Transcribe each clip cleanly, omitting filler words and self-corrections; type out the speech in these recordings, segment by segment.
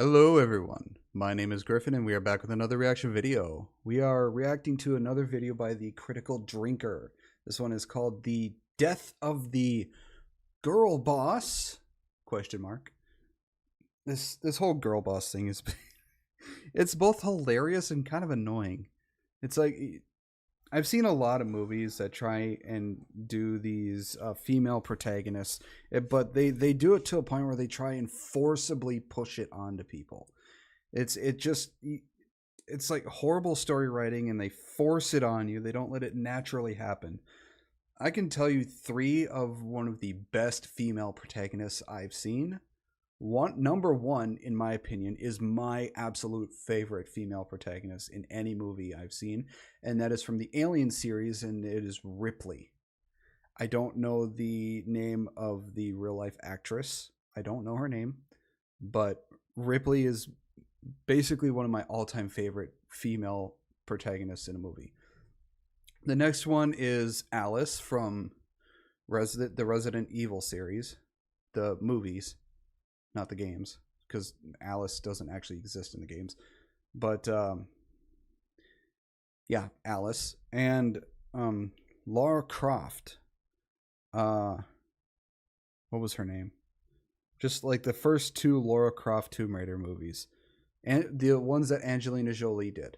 Hello everyone, my name is Griffin and we are back with another reaction video. We are reacting to another video by the Critical Drinker. This one is called The Death of the Girlboss? Question mark. This whole Girlboss thing is it's both hilarious and kind of annoying. It's like I've seen a lot of movies that try and do these female protagonists, but they do it to a point where they try and forcibly push it onto people. It's like horrible story writing, and they force it on you. They don't let it naturally happen. I can tell you three of one of the best female protagonists I've seen. Number one, in my opinion, is my absolute favorite female protagonist in any movie I've seen, and that is from the Alien series, and it is Ripley. I don't know the name of the real life actress. I don't know her name, but Ripley is basically one of my all-time favorite female protagonists in a movie. The next one is Alice from the Resident Evil series, the movies. Not the games, because Alice doesn't actually exist in the games. But, yeah, Alice. And Lara Croft. What was her name? Just like the first two Lara Croft Tomb Raider movies. And the ones that Angelina Jolie did.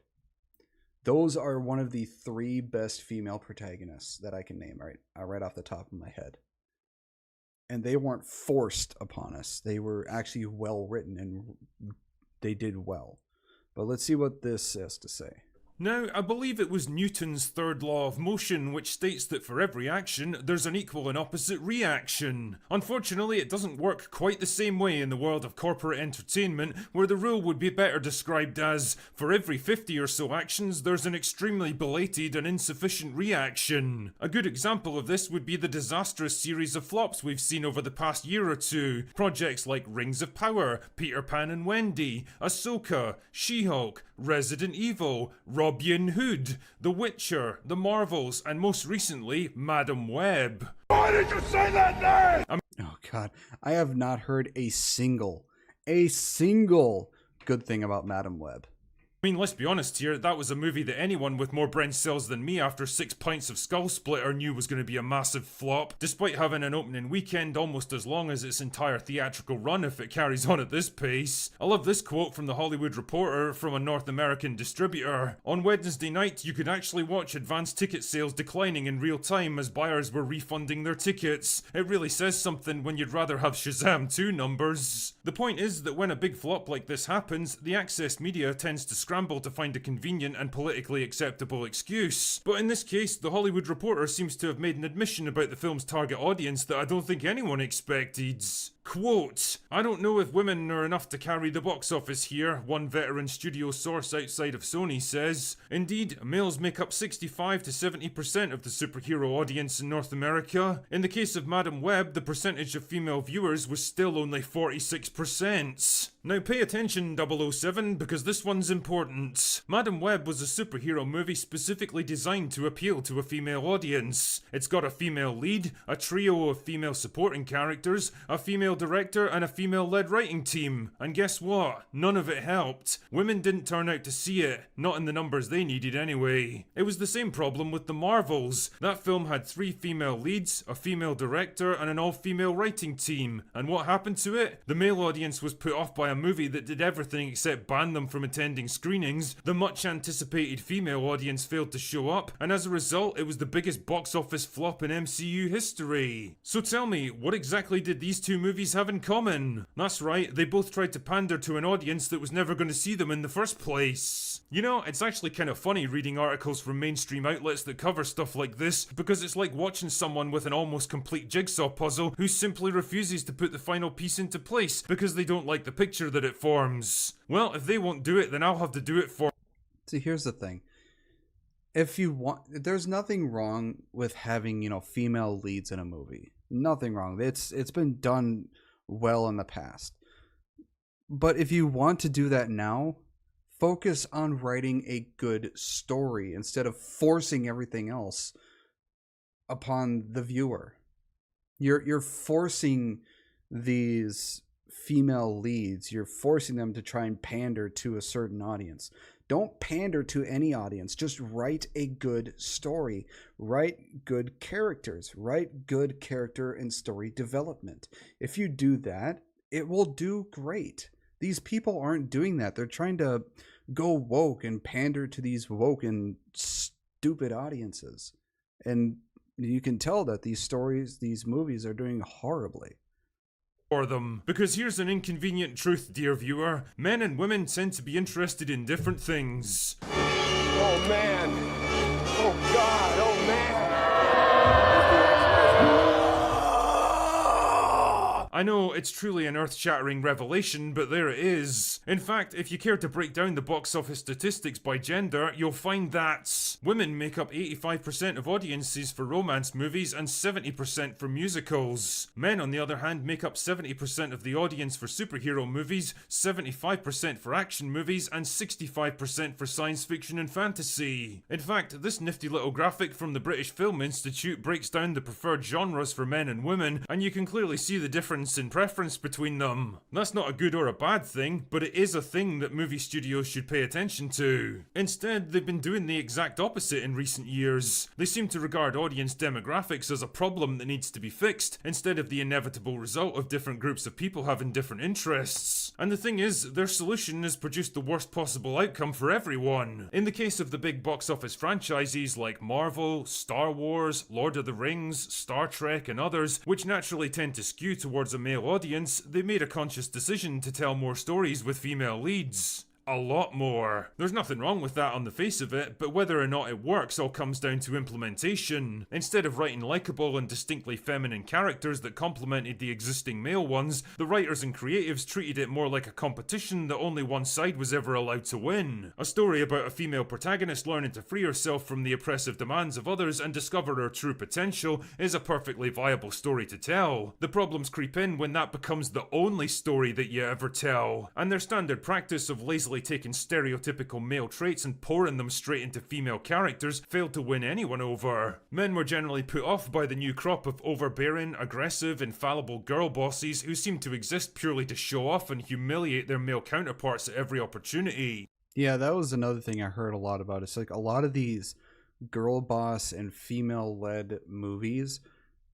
Those are one of the three best female protagonists that I can name right off the top of my head. And they weren't forced upon us. They were actually well written and they did well. But let's see what this has to say. Now, I believe it was Newton's third law of motion, which states that for every action, there's an equal and opposite reaction. Unfortunately, it doesn't work quite the same way in the world of corporate entertainment, where the rule would be better described as, for every 50 or so actions, there's an extremely belated and insufficient reaction. A good example of this would be the disastrous series of flops we've seen over the past year or two. Projects like Rings of Power, Peter Pan and Wendy, Ahsoka, She-Hulk, Resident Evil, Robin Hood, The Witcher, The Marvels, and most recently, Madam Web. Why did you say that name? Oh god, I have not heard a single good thing about Madam Web. I mean, let's be honest here, that was a movie that anyone with more brain cells than me after 6 pints of Skull Splitter knew was going to be a massive flop, despite having an opening weekend almost as long as its entire theatrical run if it carries on at this pace. I love this quote from The Hollywood Reporter from a North American distributor. On Wednesday night, you could actually watch advanced ticket sales declining in real time as buyers were refunding their tickets. It really says something when you'd rather have Shazam 2 numbers. The point is that when a big flop like this happens, the access media tends to scramble to find a convenient and politically acceptable excuse. But in this case, The Hollywood Reporter seems to have made an admission about the film's target audience that I don't think anyone expected. Quote, "I don't know if women are enough to carry the box office here," one veteran studio source outside of Sony says. Indeed, males make up 65 to 70% of the superhero audience in North America. In the case of Madam Web, the percentage of female viewers was still only 46%. Now pay attention, 007, because this one's important. Madam Web was a superhero movie specifically designed to appeal to a female audience. It's got a female lead, a trio of female supporting characters, a female director, and a female-led writing team. And guess what? None of it helped. Women didn't turn out to see it, not in the numbers they needed anyway. It was the same problem with The Marvels. That film had 3 female leads, a female director, and an all-female writing team. And what happened to it? The male audience was put off by a movie that did everything except ban them from attending screenings. The much-anticipated female audience failed to show up, and as a result, it was the biggest box office flop in MCU history. So tell me, what exactly did these two movies have in common? That's right, they both tried to pander to an audience that was never going to see them in the first place. You know, it's actually kind of funny reading articles from mainstream outlets that cover stuff like this, because it's like watching someone with an almost complete jigsaw puzzle who simply refuses to put the final piece into place because they don't like the picture that it forms. Well, if they won't do it, then I'll have to do it for. See, here's the thing. If you want, there's nothing wrong with having, female leads in a movie. Nothing wrong. It's been done well in the past. But if you want to do that now, focus on writing a good story instead of forcing everything else upon the viewer. You're forcing these female leads, you're forcing them to try and pander to a certain audience. Don't pander to any audience. Just write a good story. Write good characters. Write good character and story development. If you do that, it will do great. These people aren't doing that. They're trying to go woke and pander to these woke and stupid audiences. And you can tell that these stories, these movies are doing horribly. For them. Because here's an inconvenient truth, dear viewer. Men and women tend to be interested in different things. Oh man! Oh God! Oh man! I know it's truly an earth-shattering revelation, but there it is. In fact, if you care to break down the box office statistics by gender, you'll find that women make up 85% of audiences for romance movies and 70% for musicals. Men, on the other hand, make up 70% of the audience for superhero movies, 75% for action movies, and 65% for science fiction and fantasy. In fact, this nifty little graphic from the British Film Institute breaks down the preferred genres for men and women, and you can clearly see the difference in preference between them. That's not a good or a bad thing, but it is a thing that movie studios should pay attention to. Instead, they've been doing the exact opposite in recent years. They seem to regard audience demographics as a problem that needs to be fixed, instead of the inevitable result of different groups of people having different interests. And the thing is, their solution has produced the worst possible outcome for everyone. In the case of the big box office franchises like Marvel, Star Wars, Lord of the Rings, Star Trek, and others, which naturally tend to skew towards a male audience, they made a conscious decision to tell more stories with female leads. A lot more. There's nothing wrong with that on the face of it, but whether or not it works all comes down to implementation. Instead of writing likeable and distinctly feminine characters that complemented the existing male ones, the writers and creatives treated it more like a competition that only one side was ever allowed to win. A story about a female protagonist learning to free herself from the oppressive demands of others and discover her true potential is a perfectly viable story to tell. The problems creep in when that becomes the only story that you ever tell, and their standard practice of lazily taking stereotypical male traits and pouring them straight into female characters failed to win anyone over. Men were generally put off by the new crop of overbearing, aggressive, infallible girl bosses who seem to exist purely to show off and humiliate their male counterparts at every opportunity. Yeah, that was another thing I heard a lot about. It's like a lot of these girl boss and female led movies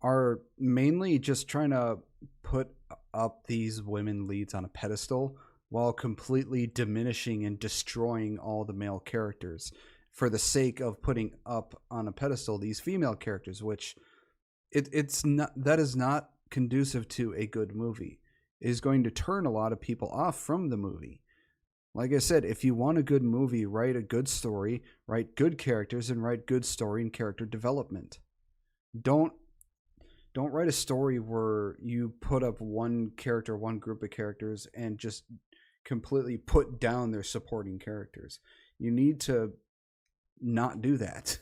are mainly just trying to put up these women leads on a pedestal while completely diminishing and destroying all the male characters for the sake of putting up on a pedestal these female characters, which it's not, that is not conducive to a good movie. It is going to turn a lot of people off from the movie. Like I said, if you want a good movie, write a good story, write good characters, and write good story and character development. Don't write a story where you put up one character, one group of characters, and just completely put down their supporting characters. You need to not do that.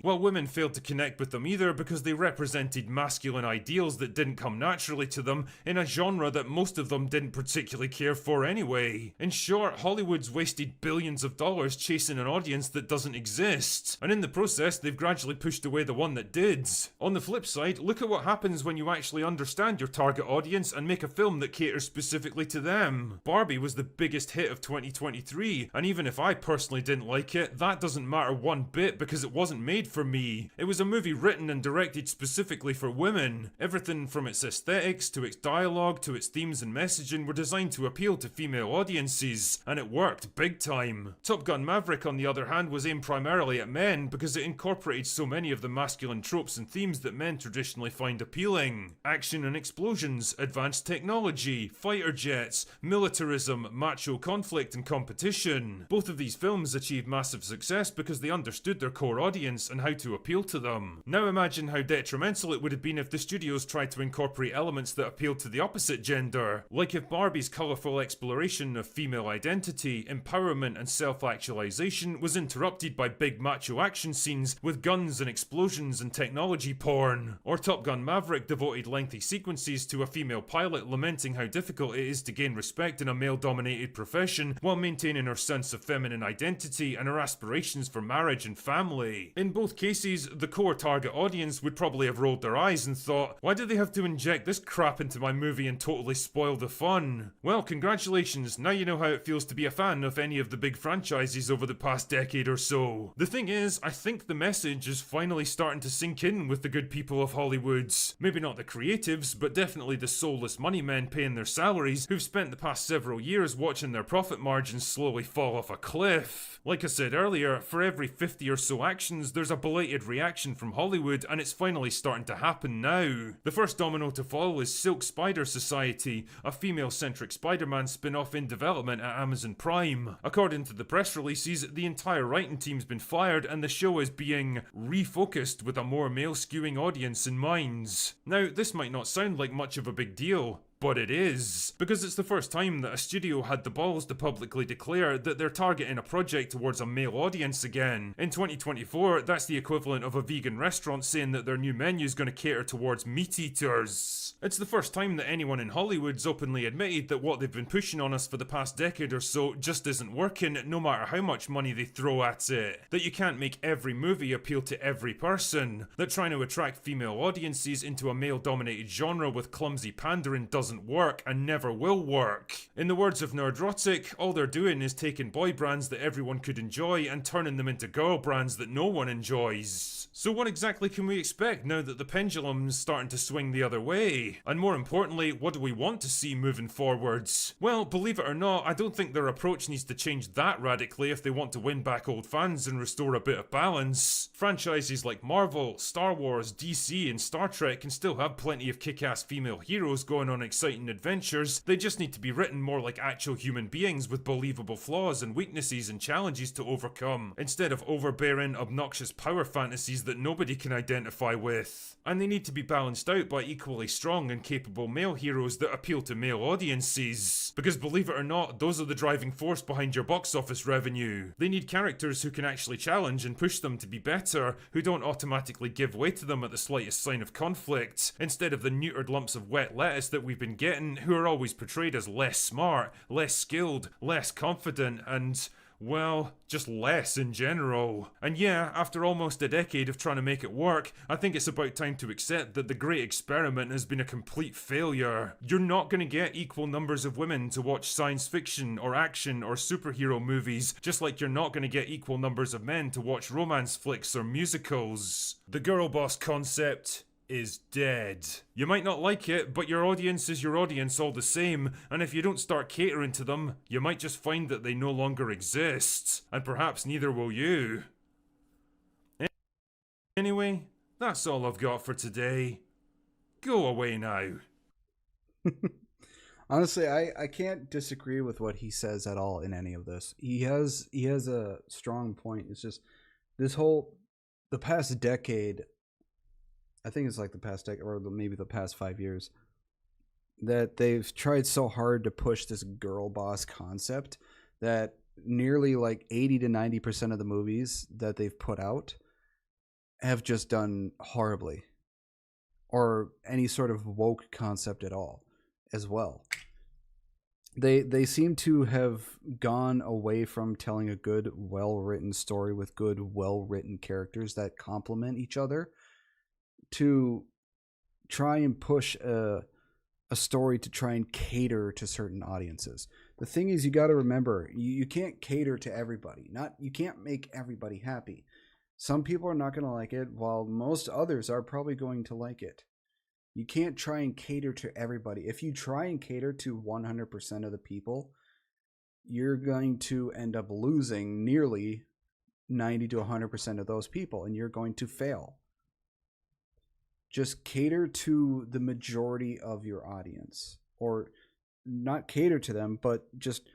Well, women failed to connect with them either because they represented masculine ideals that didn't come naturally to them in a genre that most of them didn't particularly care for anyway. In short, Hollywood's wasted billions of dollars chasing an audience that doesn't exist, and in the process they've gradually pushed away the one that did. On the flip side, look at what happens when you actually understand your target audience and make a film that caters specifically to them. Barbie was the biggest hit of 2023, and even if I personally didn't like it, that doesn't matter one bit because it wasn't made for me. It was a movie written and directed specifically for women. Everything from its aesthetics to its dialogue to its themes and messaging were designed to appeal to female audiences, and it worked big time. Top Gun Maverick, on the other hand, was aimed primarily at men because it incorporated so many of the masculine tropes and themes that men traditionally find appealing. Action and explosions, advanced technology, fighter jets, militarism, macho conflict and competition. Both of these films achieved massive success because they understood their core audience and how to appeal to them. Now imagine how detrimental it would have been if the studios tried to incorporate elements that appealed to the opposite gender. Like if Barbie's colourful exploration of female identity, empowerment and self-actualization was interrupted by big macho action scenes with guns and explosions and technology porn. Or Top Gun Maverick devoted lengthy sequences to a female pilot lamenting how difficult it is to gain respect in a male-dominated profession while maintaining her sense of feminine identity and her aspirations for marriage and family. In both both cases, the core target audience would probably have rolled their eyes and thought, why do they have to inject this crap into my movie and totally spoil the fun? Well, congratulations, now you know how it feels to be a fan of any of the big franchises over the past decade or so. The thing is, I think the message is finally starting to sink in with the good people of Hollywood. Maybe not the creatives, but definitely the soulless money men paying their salaries who've spent the past several years watching their profit margins slowly fall off a cliff. Like I said earlier, for every 50 or so actions, there's a belated reaction from Hollywood, and it's finally starting to happen now. The first domino to fall is Silk Spider Society, a female-centric Spider-Man spin-off in development at Amazon Prime. According to the press releases, the entire writing team's been fired, and the show is being refocused with a more male-skewing audience in mind. Now, this might not sound like much of a big deal, but it is, because it's the first time that a studio had the balls to publicly declare that they're targeting a project towards a male audience again. In 2024, that's the equivalent of a vegan restaurant saying that their new menu's going to cater towards meat eaters. It's the first time that anyone in Hollywood's openly admitted that what they've been pushing on us for the past decade or so just isn't working, no matter how much money they throw at it. That you can't make every movie appeal to every person. That trying to attract female audiences into a male-dominated genre with clumsy pandering doesn't work and never will work. In the words of Nerdrotic, all they're doing is taking boy brands that everyone could enjoy and turning them into girl brands that no one enjoys. So what exactly can we expect now that the pendulum's starting to swing the other way? And more importantly, what do we want to see moving forwards? Well, believe it or not, I don't think their approach needs to change that radically if they want to win back old fans and restore a bit of balance. Franchises like Marvel, Star Wars, DC and Star Trek can still have plenty of kick-ass female heroes going on exciting adventures. They just need to be written more like actual human beings with believable flaws and weaknesses and challenges to overcome, instead of overbearing, obnoxious power fantasies that nobody can identify with. And they need to be balanced out by equally strong and capable male heroes that appeal to male audiences. Because believe it or not, those are the driving force behind your box office revenue. They need characters who can actually challenge and push them to be better, who don't automatically give way to them at the slightest sign of conflict, instead of the neutered lumps of wet lettuce that we've been getting, who are always portrayed as less smart, less skilled, less confident, and, well, just less in general. And yeah, after almost a decade of trying to make it work, I think it's about time to accept that the great experiment has been a complete failure. You're not going to get equal numbers of women to watch science fiction or action or superhero movies, just like you're not going to get equal numbers of men to watch romance flicks or musicals. The Girlboss concept is dead. You might not like it, but your audience is your audience all the same, and if you don't start catering to them, you might just find that they no longer exist, and perhaps neither will you. Anyway, that's all I've got for today. Go away now. Honestly, I can't disagree with what he says at all in any of this. He has a strong point. It's just the past decade, I think it's like the past decade, or maybe the past 5 years, that they've tried so hard to push this girl boss concept that nearly like 80 to 90% of the movies that they've put out have just done horribly, or any sort of woke concept at all as well. They seem to have gone away from telling a good, well-written story with good, well-written characters that complement each other, to try and push a story to try and cater to certain audiences. The thing is, you got to remember, you can't cater to everybody. You can't make everybody happy. Some people are not going to like it, while most others are probably going to like it. You can't try and cater to everybody. If you try and cater to 100% of the people, you're going to end up losing nearly 90 to 100% of those people, and you're going to fail. Just cater to the majority of your audience, or not cater to them, but just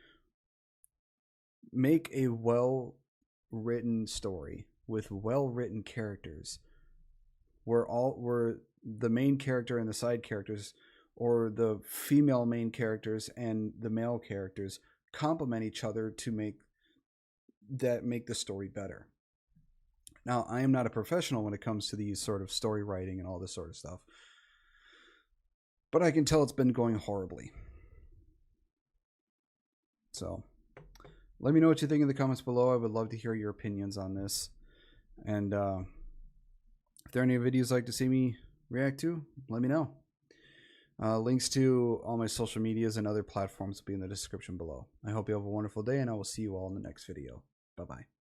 make a well-written story with well-written characters, where the main character and the side characters, or the female main characters and the male characters, complement each other to make the story better. Now, I am not a professional when it comes to these sort of story writing and all this sort of stuff, but I can tell it's been going horribly. So, let me know what you think in the comments below. I would love to hear your opinions on this. And If there are any videos you'd like to see me react to, let me know. Links to all my social medias and other platforms will be in the description below. I hope you have a wonderful day, and I will see you all in the next video. Bye-bye.